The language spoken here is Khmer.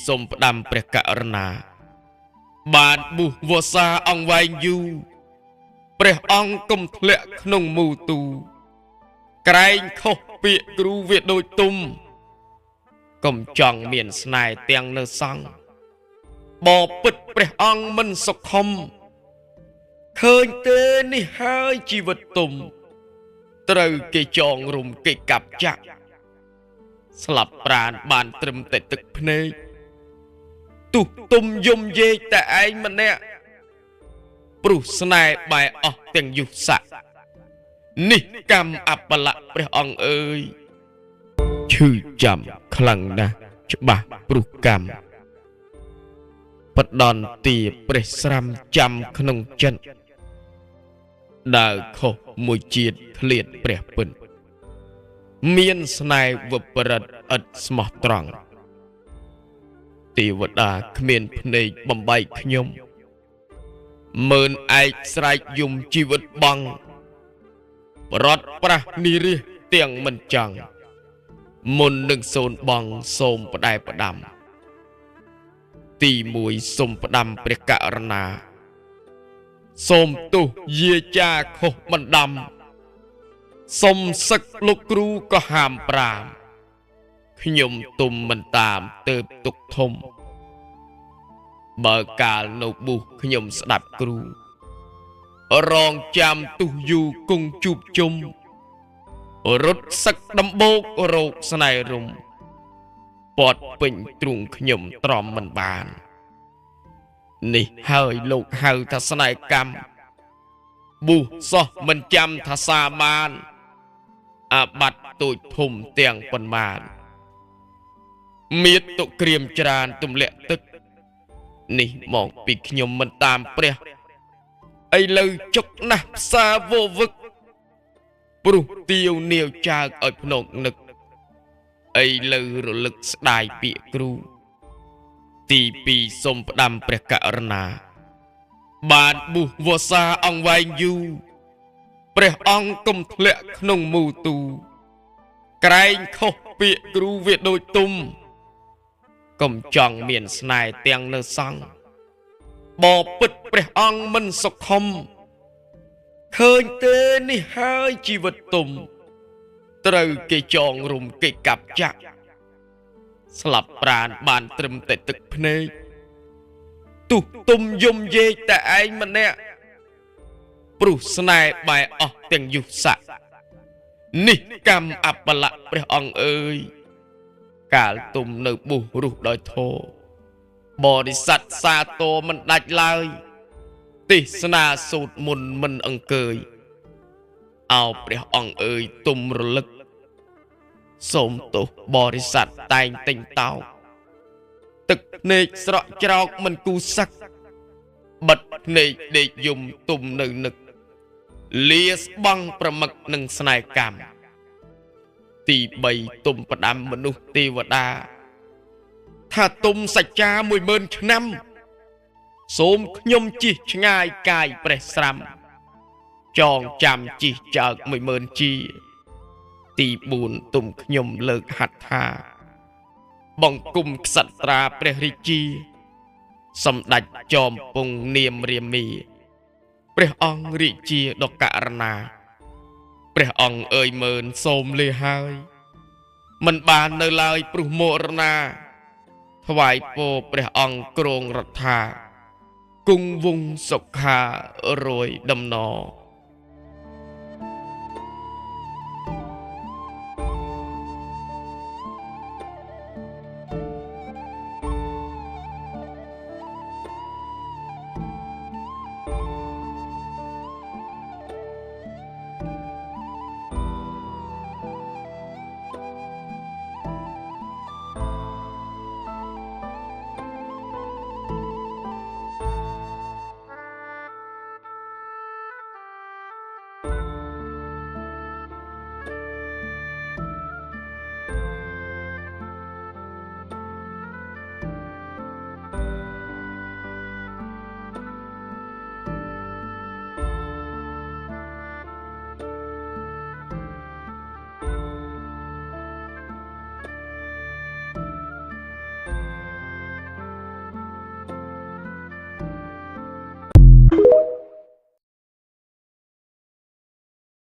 សូមផ្ដាំព្រះករុណាបានបុស្សវសាអង្គវែងយូរព្រះអង្គកុំធ្លាក់ក្នុងមូទូក្រែងខុសពាក្យគ្រូវាដូចទុំកុំចង់មានស្នេហ៍ទាំងនៅសង្ឃបពិតព្រះអង្គមិនសុខុមឃើញទេនេះហើយជីវិតទុំត្រូវគេចងរុំគេកាប់ចាក់ស្លាប់ប្រាណបានត្រឹមតែទឹកភ្នែកទុះទុំយំយេកតែឯងម្នាក់ព្រោះស្នេហ៍បែអស់ទាំងយុស័កនេះកម្មអបលៈព្រះអង្គអើយឈឺចាំខ្លាំងណាស់ច្បាស់ព្រោះកម្មបដន្ទាព្រះស្រាំចាំក្នុងចិត្តដើរខុសមួយជាតិឃ្លាតព្រះពិតមានស្នេហ៍វប្បរិតឥតស្មោះត្រង់ទេវតាគ្មានភ្នែកបំបែកខ្ញុំមើលឯកស្រែកយំជីវិតបងប្រត់ប្រាស់និរិះទាំងមិនចង់មុននឹងសូនបងសូមផ្ដែផ្ដាំទី1សូមផ្ដាំព្រះករុណាសូមទោសយាចាខុសបណ្ដាំសុំសឹកលោកគ្រូក៏ហាមប្រាមខ្ញុំទុំមិនតាមទៅទុកធំបើកាលនៅបុស្សខ្ញុំស្ដាប់គ្រូរងចាំទុះយូគង់ជួបជុំរត់សឹកដំបូករោគស្នេហ៍រុំពាត់ពេញទ្រូងខ្ញុំទ្រាំមិនបាននេះហើយលោកហៅថាស្នេហ៍កម្មបុស្សសោះមិនចាំថាសាមានអាបត្តិទូចធំទាំងប៉ុន្មានមៀតទុក្រាមច្រានទម្លាក់ទឹកនេះមកពីខ្ញុំមិនតាមព្រះឥឡូវចុកណាស់ផ្សាវវឹកព្រោះទាវនាវចើកឲ្យភ្នែកនឹកឥឡូវរលឹកស្ដាយពាក្យគ្រូទី2សូមផ្ដាំព្រះករុណាបានបុស្សវសាអង្គវែងយូរព្រះអង្គកុំធ្លាក់ក្នុងមូទូក្រែងខុសពាក្យគ្រូវាដូចទុំកុំចង់មានស្នេហ៍ទាំងនៅសង្ឃបពិតព្រះអង្គមិនសុខុមឃើញទេនេះហើយជីវិតទុំត្រូវគេចងរុំគេកាប់ចាក់ស្លាប់ប្រាណបានត្រឹមតែទឹកភ្នែកទុះទុំយំយេកតែឯងម្នាក់ព្រោះស្នេហ៍បែអស់ទាំងយុស័កនេះកម្មអបលៈព្រះអង្គអើយកាលទុំនៅបុស្សរស់ដោយធម៌បរិស័ទសាទរមិនដាច់ឡើយទេសនាសូត្រមុនមិនអង្គើយអោព្រះអង្គអើយទុំរលឹកសូមទោសបរិស័ទតែងទិញតោទឹកភ្នែកស្រក់ច្រោកមិនគូសឹកបិទភ្នែកដេកយំទុំនៅនឹកលាស្បង់ប្រមឹកនឹងស្នេហ៍កម្មទី3ទុំផ្ដាំមនុស្សទេវតាថាទុំសច្ចា10000ឆ្នាំសូមខ្ញុំជិះឆ្ងាយកាយព្រះស្រាំចងចាំជិះចើក10000ជាទី4ទុំខ្ញុំលើកហាត់ថាបង្គំក្សត្រាព្រះរាជាសម្ដេចចោមពងនាមរាមាព្រះអង្គរាជាដ៏ករុណាព្រះអង្គអើយមើលសូមលាហើយមិនបាននៅឡើយព្រោះមរណាថ្វាយពរព្រះអង្គគ្រងរដ្ឋាគង់វង្សសុខារយដំណរ